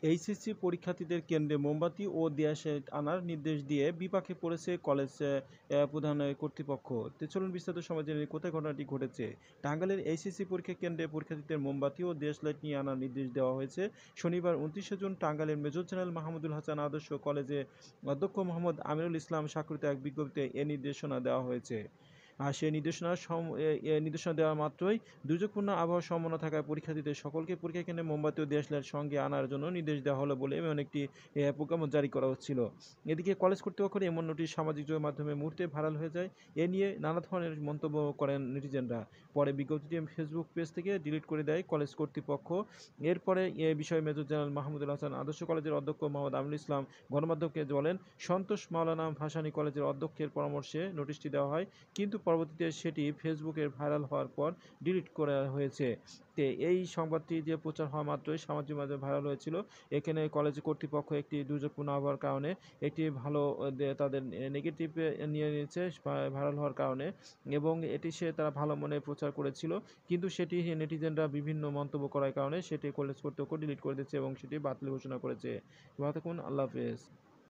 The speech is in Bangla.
এইচএসসি পরীক্ষার্থীদের কেন্দ্রে মোমবাতি ও দিয়াশলাইট আনার নির্দেশ দিয়ে বিপাকে পড়েছে কলেজ প্রধান কর্তৃপক্ষ। তো চলুন বিস্তারিত সময় জেনে নিই কোথায় ঘটনাটি ঘটেছে। টাঙ্গাইলের এইচএসসি পরীক্ষা কেন্দ্রে পরীক্ষার্থীদের মোমবাতি ও দিয়াশলাইট নিয়ে আনার নির্দেশ দেওয়া হয়েছে। শনিবার 29শে জুন টাঙ্গাইলের মেজর জেনারেল মাহমুদুল হাসান আদর্শ কলেজে অধ্যক্ষ মোহাম্মদ আমিনুল ইসলাম স্বাক্ষরিত এক বিজ্ঞপ্তিতে এ নির্দেশনা দেওয়া হয়েছে। আর সেই নির্দেশনা দেওয়া মাত্রই দুর্যোগপূর্ণ আবহাওয়ার সম্ভাবনা থাকায় পরীক্ষার্থীদের সকলকে পরীক্ষা কেন্দ্রে মোমবাতি ও দেশলাইট সঙ্গে আনার জন্য নির্দেশ দেওয়া হলো বলে এমন একটি প্রজ্ঞাপন জারি করা হচ্ছিল। এদিকে কলেজ কর্তৃপক্ষের এমন নোটিশ সামাজিক যোগাযোগ মাধ্যমে মুহূর্তে ভাইরাল হয়ে যায়। এ নিয়ে নানা ধরনের মন্তব্য করেন নেটিজেনরা। পরে বিজ্ঞপ্তিটি ফেসবুক পেজ থেকে ডিলিট করে দেয় কলেজ কর্তৃপক্ষ। এরপরে এ বিষয়ে মেজর জেনারেল মাহমুদুল হাসান আদর্শ কলেজের অধ্যক্ষ মোহাম্মদ আমিনুল ইসলাম গণমাধ্যমকে বলেন, সন্তোষ মাওলানা ভাসানী কলেজের অধ্যক্ষের পরামর্শে নোটিশটি দেওয়া হয়, কিন্তু পরবর্তীতে সেটি ফেসবুকে ভাইরাল হওয়ার পর ডিলিট করা হয়েছে। এই সংবাদটি যে প্রচার হওয়া মাত্রই সামাজিক মাধ্যমে ভাইরাল হয়েছিল। এখানে কলেজ কর্তৃপক্ষ একটি দুর্যোগপূর্ণ আবহাওয়ার কারণে একটি ভালো তাদের নেগেটিভ নিয়ে নিয়েছে ভাইরাল হওয়ার কারণে, এবং এটি তারা ভালো মনে প্রচার করেছিল, কিন্তু সেটি নেটিজেনরা বিভিন্ন মন্তব্য করার কারণে সেটি কলেজ কর্তৃপক্ষ ডিলিট করে দিচ্ছে এবং সেটি বাতিল ঘোষণা করেছে। ভালো থাকুন, আল্লাহ হাফেজ।